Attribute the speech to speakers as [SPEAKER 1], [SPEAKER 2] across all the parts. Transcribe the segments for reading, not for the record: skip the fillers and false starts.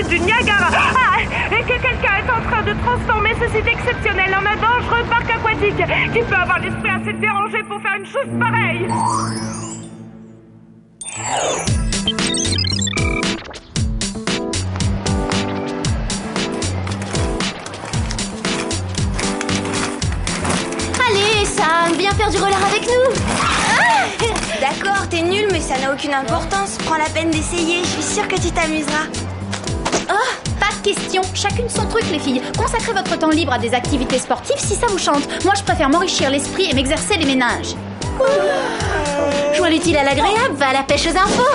[SPEAKER 1] chute du Niagara. Et que quelqu'un est en train de transformer ce site exceptionnel en un dangereux parc aquatique. Qui peut avoir l'esprit assez dérangé pour faire une chose pareille?
[SPEAKER 2] Allez, Sam, viens faire du roller avec nous.
[SPEAKER 3] D'accord, t'es nul, mais ça n'a aucune importance. Prends la peine d'essayer, je suis sûre que tu t'amuseras.
[SPEAKER 2] Oh, pas de question. Chacune son truc, les filles. Consacrez votre temps libre à des activités sportives si ça vous chante. Moi, je préfère m'enrichir l'esprit et m'exercer les méninges. Joins l'utile à l'agréable, va à la pêche aux infos.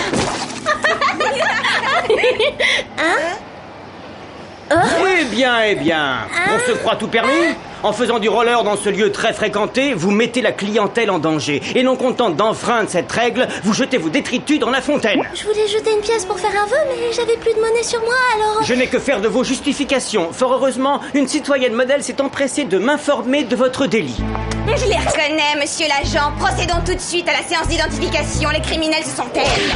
[SPEAKER 4] Eh bien, on se croit tout permis? En faisant du roller dans ce lieu très fréquenté, vous mettez la clientèle en danger. Et non contente d'enfreindre cette règle, vous jetez vos détritus dans la fontaine.
[SPEAKER 2] Je voulais jeter une pièce pour faire un vœu, mais j'avais plus de monnaie sur moi, alors...
[SPEAKER 4] Je n'ai que faire de vos justifications. Fort heureusement, une citoyenne modèle s'est empressée de m'informer de votre délit.
[SPEAKER 3] Je les reconnais, monsieur l'agent. Procédons tout de suite à la séance d'identification. Les criminels, ce sont elles.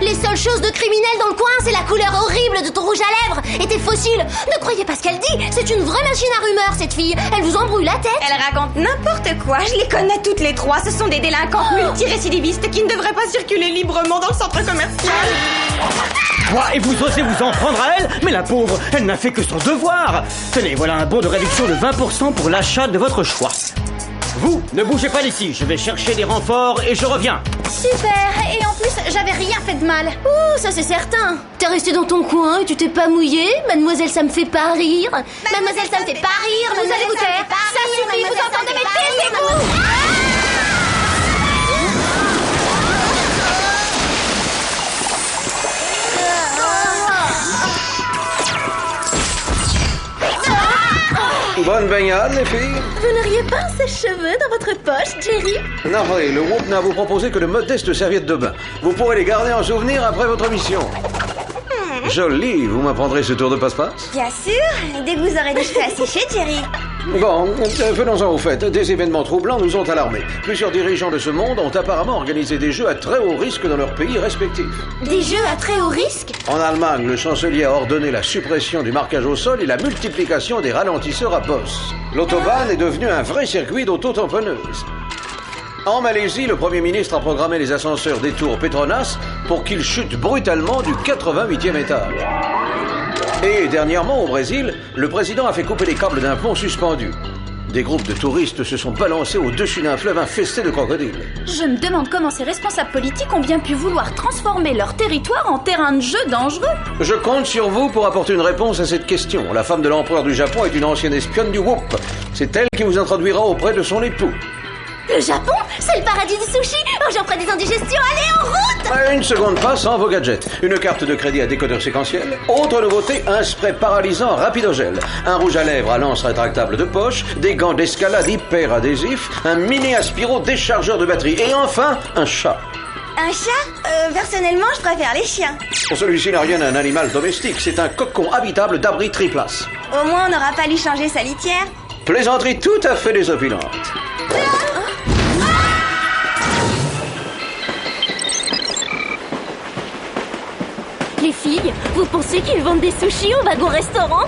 [SPEAKER 2] Les seules choses de criminel dans le coin, c'est la couleur horrible de ton rouge à lèvres et tes fossiles. Ne croyez pas ce qu'elle dit, c'est une vraie machine à rumeurs, cette fille. Elle vous embrouille la tête.
[SPEAKER 3] Elle raconte n'importe quoi, je les connais toutes les trois. Ce sont des délinquants multirécidivistes qui ne devraient pas circuler librement dans le centre commercial.
[SPEAKER 4] Quoi? Et vous osez vous en prendre à elle? Mais la pauvre, elle n'a fait que son devoir. Tenez, voilà un bon de réduction de 20% pour l'achat de votre choix. Vous, ne bougez pas d'ici, je vais chercher des renforts et je reviens.
[SPEAKER 2] Super, et en plus, j'avais rien fait de mal. Ouh, ça c'est certain. T'es resté dans ton coin et tu t'es pas mouillé. Mademoiselle, ça me fait pas rire. Mademoiselle, ça me fait pas rire. Vous allez vous taire. Ça suffit, vous entendez mes taisez-vous.
[SPEAKER 5] Bonne baignade, les filles.
[SPEAKER 2] Vous n'auriez pas ces cheveux dans votre poche, Jerry?
[SPEAKER 5] Navré, le Whoop n'a vous proposé que de modestes serviettes de bain. Vous pourrez les garder en souvenir après votre mission. Joli, vous m'apprendrez ce tour de passe-passe?
[SPEAKER 3] Bien sûr, dès que vous aurez des cheveux à sécher, Jerry.
[SPEAKER 5] Bon, venons-en au fait. Des événements troublants nous ont alarmés. Plusieurs dirigeants de ce monde ont apparemment organisé des jeux à très haut risque dans leurs pays respectifs.
[SPEAKER 2] Des jeux à très haut risque?
[SPEAKER 5] En Allemagne, le chancelier a ordonné la suppression du marquage au sol et la multiplication des ralentisseurs à bosse. L'autobahn est devenu un vrai circuit d'auto-tamponneuses. En Malaisie, le Premier ministre a programmé les ascenseurs des tours Petronas pour qu'ils chutent brutalement du 88e étage. Et dernièrement, au Brésil, le président a fait couper les câbles d'un pont suspendu. Des groupes de touristes se sont balancés au-dessus d'un fleuve infesté de crocodiles.
[SPEAKER 2] Je me demande comment ces responsables politiques ont bien pu vouloir transformer leur territoire en terrain de jeu dangereux.
[SPEAKER 5] Je compte sur vous pour apporter une réponse à cette question. La femme de l'empereur du Japon est une ancienne espionne du Whoop. C'est elle qui vous introduira auprès de son époux.
[SPEAKER 2] Le Japon, c'est le paradis du sushi. Oh, j'en ferai des indigestions. Allez, en route!
[SPEAKER 5] Une seconde passe sans vos gadgets. Une carte de crédit à décodeur séquentiel. Autre nouveauté, un spray paralysant rapidogel. Un rouge à lèvres à lance rétractable de poche. Des gants d'escalade hyper adhésifs. Un mini aspiro déchargeur de batterie. Et enfin, un chat.
[SPEAKER 3] Un chat? Personnellement, je préfère les chiens.
[SPEAKER 5] Celui-ci n'a rien d'un animal domestique. C'est un cocon habitable d'abri triplace.
[SPEAKER 3] Au moins, on n'aura pas lui changer sa litière.
[SPEAKER 5] Plaisanterie tout à fait désopilante.
[SPEAKER 2] Les filles, vous pensez qu'ils vendent des sushis au wagon-restaurant?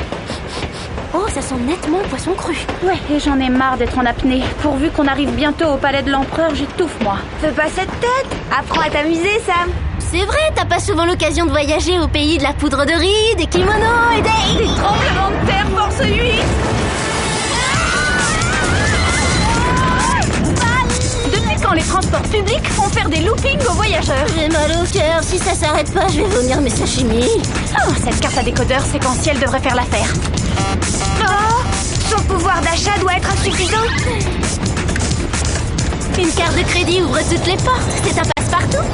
[SPEAKER 2] Oh, ça sent nettement le poisson cru. Ouais, et j'en ai marre d'être en apnée. Pourvu qu'on arrive bientôt au palais de l'empereur, j'étouffe, moi.
[SPEAKER 3] Fais pas cette tête. Apprends à t'amuser, Sam.
[SPEAKER 2] C'est vrai, t'as pas souvent l'occasion de voyager au pays de la poudre de riz, des kimonos et des
[SPEAKER 1] Tremblement de terre, force 8. Depuis quand les transports publics font faire des loopings aux voyageurs?
[SPEAKER 2] J'ai mal au cœur, si ça s'arrête pas, je vais vomir mes sashimi.
[SPEAKER 1] Oh, cette carte à décodeur séquentiel devrait faire l'affaire.
[SPEAKER 3] Oh, son pouvoir d'achat doit être insuffisant.
[SPEAKER 2] Une carte de crédit ouvre toutes les portes, c'est un passe-partout.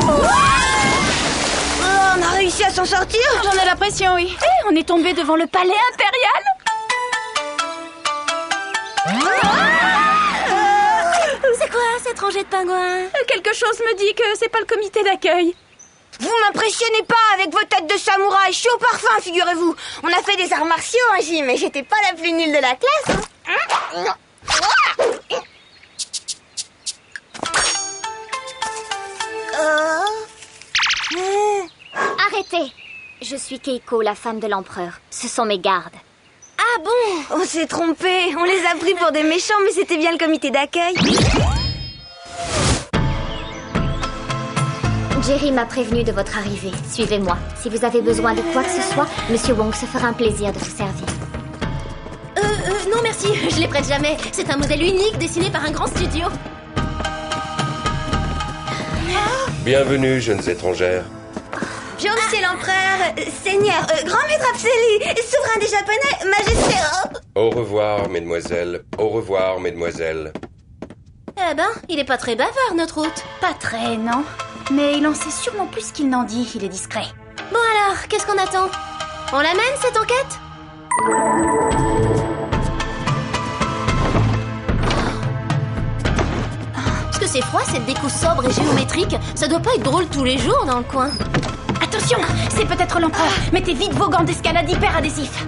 [SPEAKER 3] Oh, on a réussi à s'en sortir.
[SPEAKER 1] J'en ai l'impression, oui. Et on est tombé devant le palais impérial.
[SPEAKER 2] C'est quoi cette rangée de pingouins?
[SPEAKER 1] Quelque chose me dit que c'est pas le comité d'accueil.
[SPEAKER 3] Vous m'impressionnez pas avec vos têtes de samouraï. Je suis au parfum, figurez-vous. On a fait des arts martiaux en gym, mais j'étais pas la plus nulle de la classe.
[SPEAKER 6] Arrêtez! Je suis Keiko, la femme de l'empereur. Ce sont mes gardes.
[SPEAKER 3] Ah bon? On s'est trompé. On les a pris pour des méchants, mais c'était bien le comité d'accueil.
[SPEAKER 6] Jerry m'a prévenu de votre arrivée. Suivez-moi. Si vous avez besoin de quoi que ce soit, Monsieur Wong se fera un plaisir de vous servir.
[SPEAKER 2] Non merci, je les prête jamais. C'est un modèle unique dessiné par un grand studio.
[SPEAKER 7] Bienvenue, jeunes étrangères.
[SPEAKER 3] Jean Monsieur l'Empereur, Seigneur, Grand Maître Apseli, Souverain des Japonais, Majesté...
[SPEAKER 7] Au revoir, mesdemoiselles. Au revoir, mesdemoiselles.
[SPEAKER 2] Eh ben, il est pas très bavard, notre hôte.
[SPEAKER 8] Pas très, non. Mais il en sait sûrement plus qu'il n'en dit, il est discret.
[SPEAKER 2] Bon alors, qu'est-ce qu'on attend? On l'amène, cette enquête? Parce que c'est froid, cette déco sobre et géométrique. Ça doit pas être drôle tous les jours dans le coin.
[SPEAKER 8] Attention, c'est peut-être l'empereur. Mettez vite vos gants d'escalade hyper adhésifs.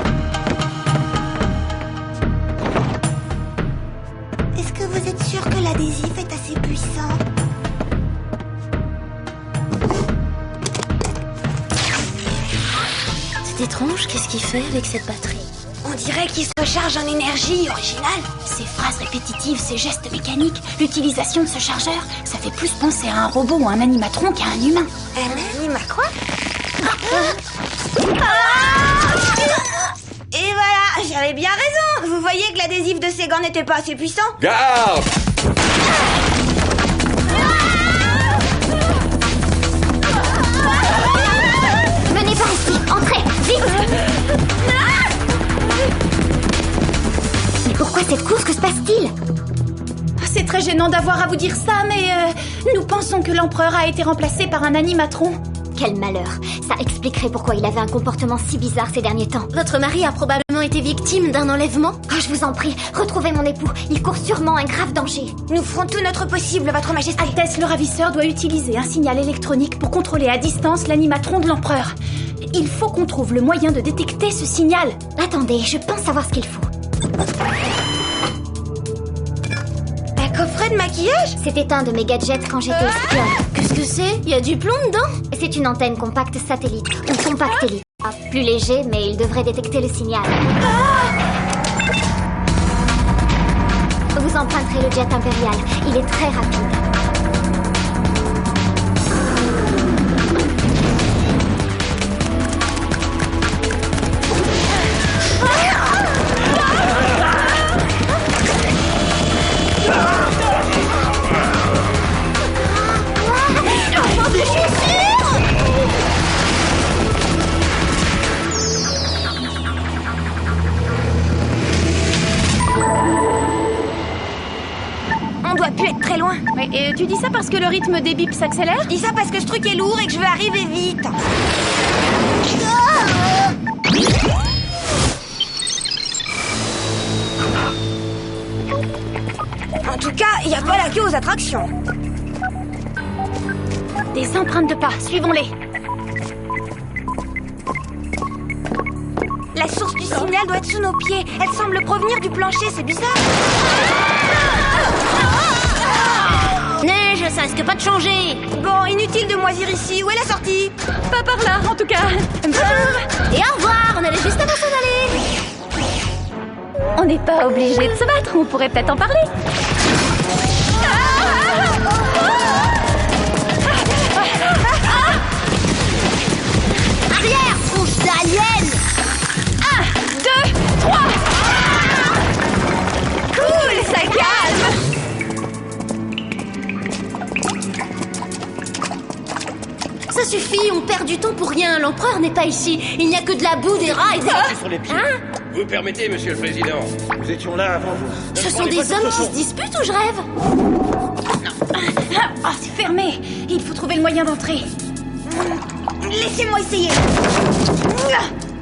[SPEAKER 3] Est-ce que vous êtes sûr que l'adhésif est assez puissant?
[SPEAKER 2] C'est étrange, qu'est-ce qu'il fait avec cette batterie?
[SPEAKER 3] On dirait qu'il se recharge en énergie originale.
[SPEAKER 8] Ces phrases répétitives, ces gestes mécaniques, l'utilisation de ce chargeur, ça fait plus penser à un robot ou un animatron qu'à un humain.
[SPEAKER 3] Un anima quoi? Et voilà, j'avais bien raison. Vous voyez que l'adhésif de ces gants n'était pas assez puissant?
[SPEAKER 7] Garde!
[SPEAKER 6] Venez par ici, entrez, vite! Mais pourquoi cette course? Que se passe-t-il?
[SPEAKER 8] C'est très gênant d'avoir à vous dire ça, mais nous pensons que l'empereur a été remplacé par un animatron.
[SPEAKER 6] Quel malheur! Ça expliquerait pourquoi il avait un comportement si bizarre ces derniers temps.
[SPEAKER 2] Votre mari a probablement été victime d'un enlèvement?
[SPEAKER 6] Oh, je vous en prie, retrouvez mon époux. Il court sûrement un grave danger.
[SPEAKER 3] Nous ferons tout notre possible, Votre Majesté.
[SPEAKER 8] Altesse, le ravisseur doit utiliser un signal électronique pour contrôler à distance l'animatron de l'empereur. Il faut qu'on trouve le moyen de détecter ce signal.
[SPEAKER 6] Attendez, je pense savoir ce qu'il faut.
[SPEAKER 3] Un coffret de maquillage?
[SPEAKER 6] C'était un de mes gadgets quand j'étais espionne.
[SPEAKER 2] Qu'est-ce que c'est? Il y a du plomb dedans?
[SPEAKER 6] C'est une antenne compacte satellite, ou compactélite. Plus léger, mais il devrait détecter le signal. Vous emprunterez le jet impérial. Il est très rapide.
[SPEAKER 3] On doit plus être très loin.
[SPEAKER 8] Mais tu dis ça parce que le rythme des bips s'accélère?
[SPEAKER 3] Je dis ça parce que ce truc est lourd et que je veux arriver vite. En tout cas, il n'y a pas la queue aux attractions.
[SPEAKER 8] Des empreintes de pas, suivons-les.
[SPEAKER 3] La source du signal doit être sous nos pieds. Elle semble provenir du plancher, c'est bizarre.
[SPEAKER 2] Neige, ça risque pas de changer.
[SPEAKER 3] Bon, inutile de moisir ici. Où est la sortie?
[SPEAKER 8] Pas par là, en tout cas.
[SPEAKER 2] Et au revoir, on allait juste avant s'en aller.
[SPEAKER 8] On n'est pas obligé de se battre, on pourrait peut-être en parler.
[SPEAKER 2] Arrière, bouche d'alien.
[SPEAKER 8] 1, 2, 3. Cool, ça calme.
[SPEAKER 2] Ça suffit, on perd du temps pour rien. L'empereur n'est pas ici. Il n'y a que de la boue, des rats et des...
[SPEAKER 4] Sur les pieds.
[SPEAKER 2] Hein?
[SPEAKER 7] Vous permettez, monsieur le président?
[SPEAKER 4] Nous étions là avant vous.
[SPEAKER 2] Ce sont des hommes qui se disputent ou je rêve?
[SPEAKER 8] Ah, c'est fermé. Il faut trouver le moyen d'entrer.
[SPEAKER 3] Laissez-moi essayer.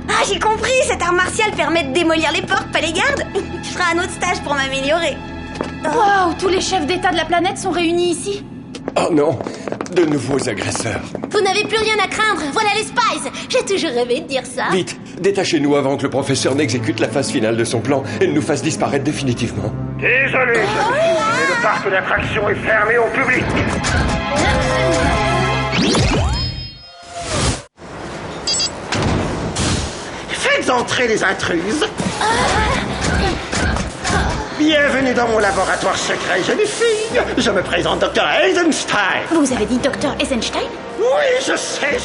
[SPEAKER 3] Ah, j'ai compris. Cet art martial permet de démolir les portes, pas les gardes. Je ferai un autre stage pour m'améliorer.
[SPEAKER 8] Wow, tous les chefs d'État de la planète sont réunis ici.
[SPEAKER 7] Oh non, de nouveaux agresseurs.
[SPEAKER 2] Vous n'avez plus rien à craindre. Voilà les Spies. J'ai toujours rêvé de dire ça.
[SPEAKER 7] Vite, détachez-nous avant que le professeur n'exécute la phase finale de son plan et ne nous fasse disparaître définitivement.
[SPEAKER 9] Désolé, mais le parc d'attractions est fermé au public.
[SPEAKER 10] Faites entrer les intruses. Bienvenue dans mon laboratoire secret, jeune fille. Je me présente, Dr. Eisenstein.
[SPEAKER 8] Vous avez dit Dr. Eisenstein?
[SPEAKER 10] Oui, je sais.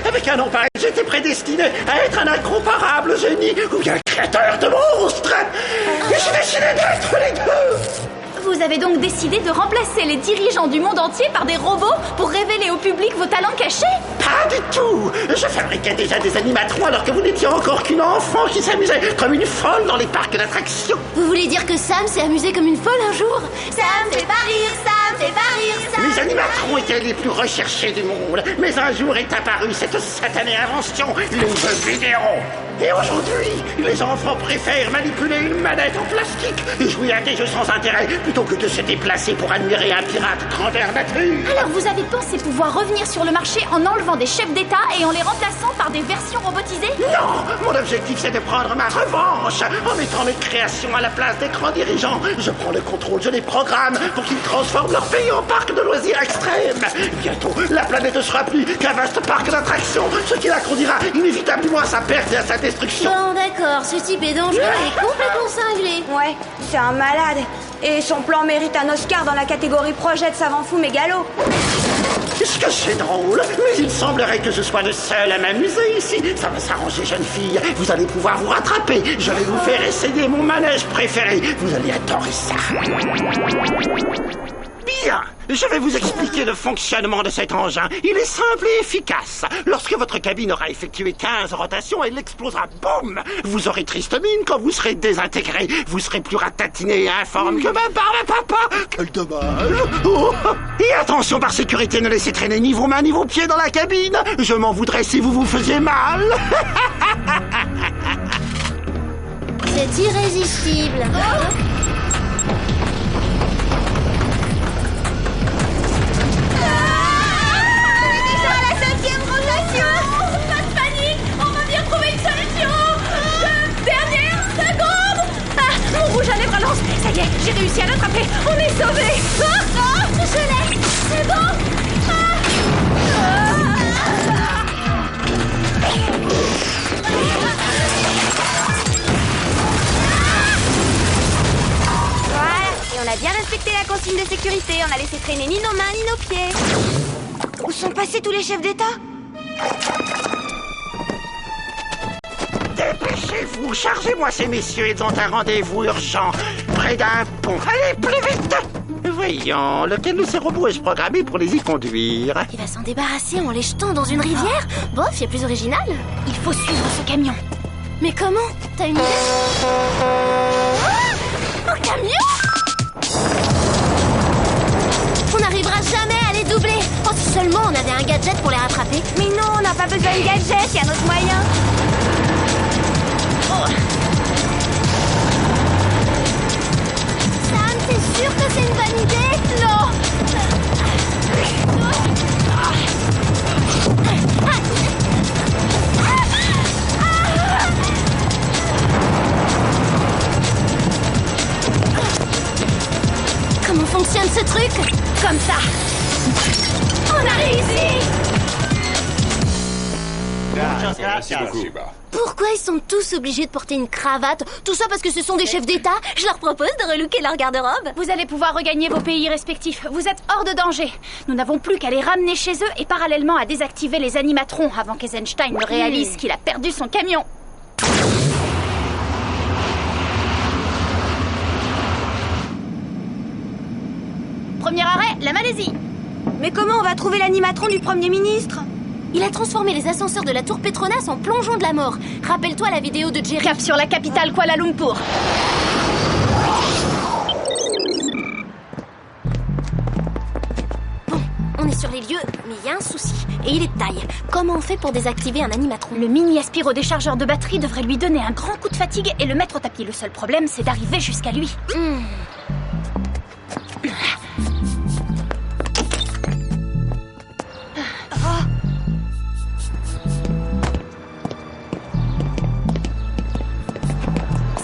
[SPEAKER 10] Avec un nom pareil, j'étais prédestiné à être un incomparable génie ou bien créateur de monstres. Et j'ai décidé d'être les deux.
[SPEAKER 8] Vous avez donc décidé de remplacer les dirigeants du monde entier par des robots pour révéler au public vos talents cachés?
[SPEAKER 10] Pas du tout. Je fabriquais déjà des animatrons alors que vous n'étiez encore qu'une enfant qui s'amusait comme une folle dans les parcs d'attractions.
[SPEAKER 6] Vous voulez dire que Sam s'est amusé comme une folle un jour?
[SPEAKER 3] Ça me fait pas rire, ça me fait pas rire, ça.
[SPEAKER 10] Les animatrons étaient les plus recherchés du monde. Mais un jour est apparue cette satanée invention, les jeux vidéo. Et aujourd'hui, les enfants préfèrent manipuler une manette en plastique et jouer à des jeux sans intérêt plutôt que de se déplacer pour admirer un pirate grandeur nature.
[SPEAKER 8] Alors vous avez pensé pouvoir revenir sur le marché en enlevant des chefs d'État et en les remplaçant par des versions robotisées?
[SPEAKER 10] Non, mon objectif c'est de prendre ma revanche en mettant mes créations à la place des grands dirigeants. Je prends le contrôle, je les programme pour qu'ils transforment leur pays en parc de loisirs extrêmes. Bientôt, la planète ne sera plus qu'un vaste parc d'attractions, ce qui la conduira inévitablement à sa perte et à sa destruction.
[SPEAKER 6] Bon, d'accord, ce type est dangereux et complètement cinglé.
[SPEAKER 3] Ouais, c'est un malade. Et son plan mérite un Oscar dans la catégorie projet de savant fou mégalo.
[SPEAKER 10] Est-ce que c'est drôle? Mais il semblerait que je sois le seul à m'amuser ici. Ça va s'arranger, jeune fille. Vous allez pouvoir vous rattraper. Je vais vous faire essayer mon manège préféré. Vous allez adorer ça. Bien, je vais vous expliquer le fonctionnement de cet engin. Il est simple et efficace. Lorsque votre cabine aura effectué 15 rotations, elle explosera. Boum! Vous aurez triste mine quand vous serez désintégré. Vous serez plus ratatiné et informe que ma barbe à papa. Quel dommage. Oh. Et attention, par sécurité, ne laissez traîner ni vos mains ni vos pieds dans la cabine. Je m'en voudrais si vous vous faisiez mal.
[SPEAKER 6] C'est irrésistible.
[SPEAKER 8] Pas de panique, on va bien trouver une solution. Dernière seconde. Ah, mon rouge à lèvres lance. Ça y est, j'ai réussi à l'attraper. On est sauvés.
[SPEAKER 6] Je l'ai. C'est bon.
[SPEAKER 3] Voilà, et on a bien respecté la consigne de sécurité. On a laissé traîner ni nos mains ni nos pieds. Où sont passés tous les chefs d'État?
[SPEAKER 10] Dépêchez-vous, chargez-moi ces messieurs, ils ont un rendez-vous urgent près d'un pont. Allez, plus vite! Voyons, lequel de ces robots ai-je programmé pour les y conduire?
[SPEAKER 6] Il va s'en débarrasser en les jetant dans une rivière? Bof, il y a plus original.
[SPEAKER 8] Il faut suivre ce camion.
[SPEAKER 6] Mais comment? T'as une idée? Un camion? On n'arrivera jamais à les doubler. Oh, si seulement on avait un gadget pour les rattraper.
[SPEAKER 3] Mais non, on n'a pas besoin de gadget, il y a notre moyen.
[SPEAKER 6] Sam, t'es sûr que c'est une bonne idée? Non. Comment fonctionne ce truc?
[SPEAKER 8] Comme ça. On a réussi.
[SPEAKER 7] Merci beaucoup.
[SPEAKER 6] Pourquoi ils sont tous obligés de porter une cravate? Tout ça parce que ce sont des chefs d'État? Je leur propose de relooker leur garde-robe.
[SPEAKER 8] Vous allez pouvoir regagner vos pays respectifs. Vous êtes hors de danger. Nous n'avons plus qu'à les ramener chez eux et parallèlement à désactiver les animatrons avant qu'Eisenstein ne réalise qu'il a perdu son camion. Premier arrêt, la Malaisie.
[SPEAKER 3] Mais comment on va trouver l'animatron du Premier ministre?
[SPEAKER 6] Il a transformé les ascenseurs de la tour Petronas en plongeon de la mort. Rappelle-toi la vidéo de Jerry.
[SPEAKER 8] Cap sur la capitale Kuala Lumpur.
[SPEAKER 6] Bon, on est sur les lieux, mais il y a un souci. Et il est de taille. Comment on fait pour désactiver un animatron?
[SPEAKER 8] Le mini aspiro-déchargeur de batterie devrait lui donner un grand coup de fatigue et le mettre au tapis. Le seul problème, c'est d'arriver jusqu'à lui.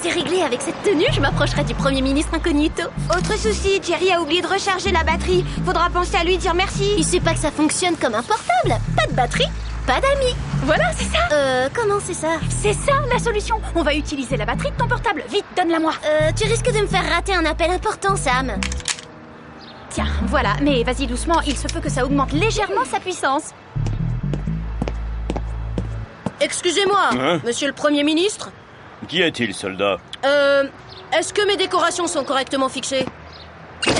[SPEAKER 6] C'est réglé, avec cette tenue, je m'approcherai du Premier ministre incognito.
[SPEAKER 3] Autre souci, Jerry a oublié de recharger la batterie. Faudra penser à lui dire merci.
[SPEAKER 6] Il sait pas que ça fonctionne comme un portable. Pas de batterie, pas d'amis.
[SPEAKER 8] Voilà, c'est ça.
[SPEAKER 3] comment c'est ça?
[SPEAKER 2] C'est ça, la solution. On va utiliser la batterie de ton portable. Vite, donne-la-moi.
[SPEAKER 3] Tu risques de me faire rater un appel important, Sam.
[SPEAKER 2] Tiens, voilà. Mais vas-y doucement, il se peut que ça augmente légèrement sa puissance.
[SPEAKER 11] Excusez-moi,
[SPEAKER 12] Hein?
[SPEAKER 11] monsieur le Premier ministre.
[SPEAKER 12] Qui est-il, soldat?
[SPEAKER 11] Est-ce que mes décorations sont correctement fixées?
[SPEAKER 3] La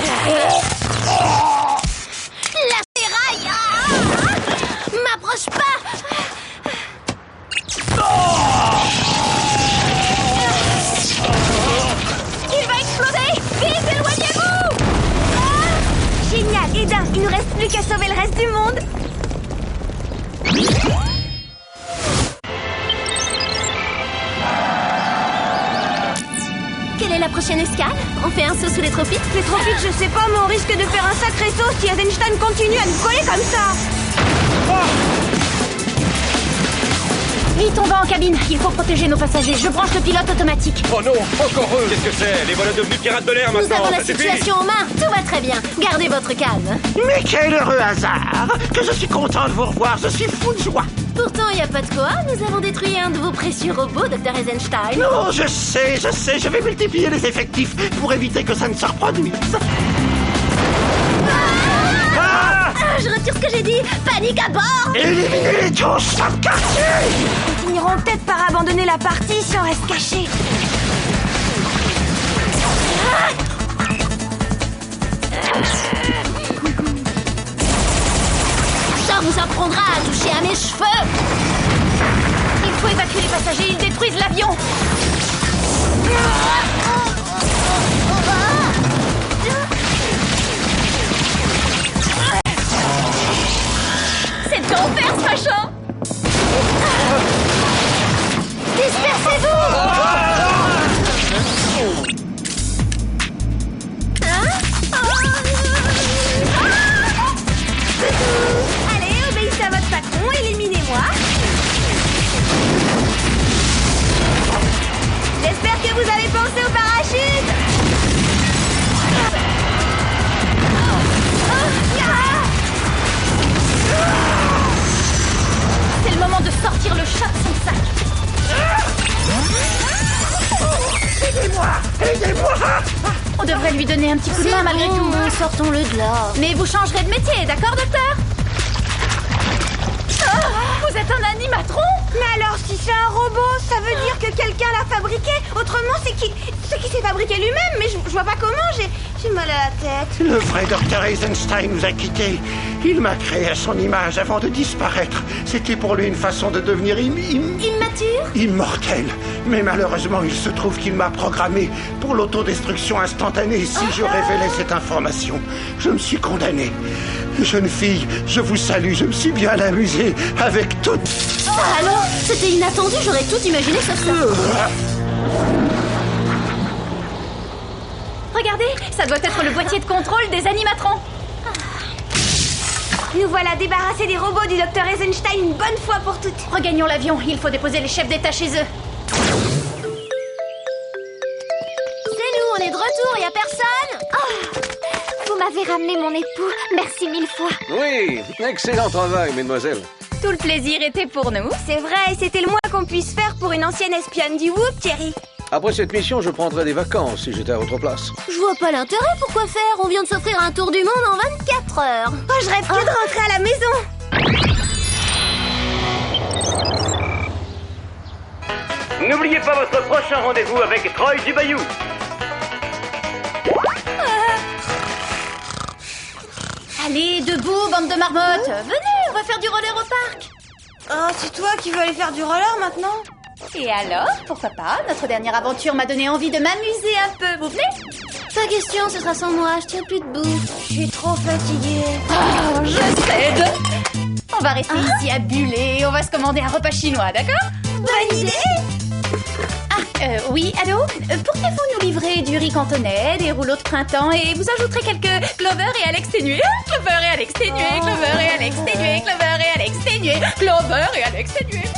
[SPEAKER 3] ferraille! M'approche pas!
[SPEAKER 2] Il va exploser! Vite, éloignez-vous!
[SPEAKER 3] Génial! Eden, il nous reste plus qu'à sauver le reste du monde! Quelle est la prochaine escale? On fait un saut sous les tropiques?
[SPEAKER 8] Les tropiques, je sais pas, mais on risque de faire un sacré saut si Eisenstein continue à nous coller comme ça.
[SPEAKER 2] Vite, on va en cabine. Il faut protéger nos passagers. Je branche le pilote automatique.
[SPEAKER 7] Oh non, encore eux! Qu'est-ce que c'est? Les voilà devenus pirates de l'air
[SPEAKER 3] Nous
[SPEAKER 7] maintenant!
[SPEAKER 3] avons la
[SPEAKER 7] ça suffit.
[SPEAKER 3] situation en main. Tout va très bien. Gardez votre calme.
[SPEAKER 10] Mais quel heureux hasard! Que je suis content de vous revoir, je suis fou de joie!
[SPEAKER 3] Pourtant, il n'y a pas de quoi. Nous avons détruit un de vos précieux robots, Dr. Eisenstein.
[SPEAKER 10] Non, je sais, je vais multiplier les effectifs pour éviter que ça ne se reproduise.
[SPEAKER 3] Je retire ce que j'ai dit. Panique à bord.
[SPEAKER 10] Éliminez tous sans quartier!
[SPEAKER 8] Ils finiront peut-être par abandonner la partie si on reste caché.
[SPEAKER 3] Ça vous apprendra à toucher à mes cheveux.
[SPEAKER 2] Il faut évacuer les passagers. Ils détruisent l'avion. C'est d'enfer, ce machin.
[SPEAKER 3] Dispersez-vous.
[SPEAKER 8] Allez, obéissez à votre patron, éliminez-moi. J'espère que vous avez pensé au parachute.
[SPEAKER 2] C'est le moment de sortir le chat de son sac.
[SPEAKER 10] Aidez-moi!
[SPEAKER 2] On devrait lui donner un petit coup de main malgré tout.
[SPEAKER 3] Sortons-le de là.
[SPEAKER 2] Mais vous changerez de métier, d'accord, docteur? Vous êtes un animatron?
[SPEAKER 8] Mais alors, si c'est un robot, ça veut dire que quelqu'un l'a fabriqué. Autrement, c'est qui s'est fabriqué lui-même. Mais je vois pas comment, j'ai mal à la tête.
[SPEAKER 10] Le vrai Dr. Eisenstein nous a quittés. Il m'a créé à son image avant de disparaître. C'était pour lui une façon de devenir
[SPEAKER 3] Immature?
[SPEAKER 10] immortel. Mais malheureusement, il se trouve qu'il m'a programmé pour l'autodestruction instantanée si je révélais cette information. Je me suis condamné. Jeune fille, je vous salue, je me suis bien amusé avec toute...
[SPEAKER 3] Alors, c'était inattendu, j'aurais tout imaginé sauf ça.
[SPEAKER 2] Regardez, ça doit être le boîtier de contrôle des animatrons.
[SPEAKER 8] Nous voilà débarrassés des robots du Dr. Eisenstein une bonne fois pour toutes.
[SPEAKER 2] Regagnons l'avion, il faut déposer les chefs d'État chez eux.
[SPEAKER 3] C'est nous, on est de retour, y a personne.
[SPEAKER 6] Vous m'avez ramené mon époux. Merci 1000 fois.
[SPEAKER 5] Oui, excellent travail, mesdemoiselles.
[SPEAKER 2] Tout le plaisir était pour nous.
[SPEAKER 8] C'est vrai, c'était le moins qu'on puisse faire pour une ancienne espionne du Whoop, Thierry.
[SPEAKER 5] Après cette mission, je prendrais des vacances si j'étais à votre place.
[SPEAKER 3] Je vois pas l'intérêt, pourquoi faire? On vient de s'offrir un tour du monde en 24 heures.
[SPEAKER 8] Oh, je rêve que de rentrer à la maison.
[SPEAKER 4] N'oubliez pas votre prochain rendez-vous avec Troy Dubayou.
[SPEAKER 2] Allez, debout, bande de marmottes. Venez, on va faire du roller au parc.
[SPEAKER 8] Oh, c'est toi qui veux aller faire du roller maintenant?
[SPEAKER 2] Et alors, pourquoi pas? Notre dernière aventure m'a donné envie de m'amuser un peu. Vous venez?
[SPEAKER 3] Pas question, ce sera sans moi, je tiens plus debout.
[SPEAKER 8] Je suis trop fatiguée.
[SPEAKER 2] Oh, je cède. On va rester ici à buller. On va se commander un repas chinois, d'accord?
[SPEAKER 8] Bonne idée.
[SPEAKER 2] Oui, allô? Pourriez-vous nous livrer du riz cantonais, des rouleaux de printemps et vous ajouterez quelques Clover et Alex ténués? Clover et Alex ténués, Clover et Alex ténués, Clover et Alex ténués, Clover et Alex ténués.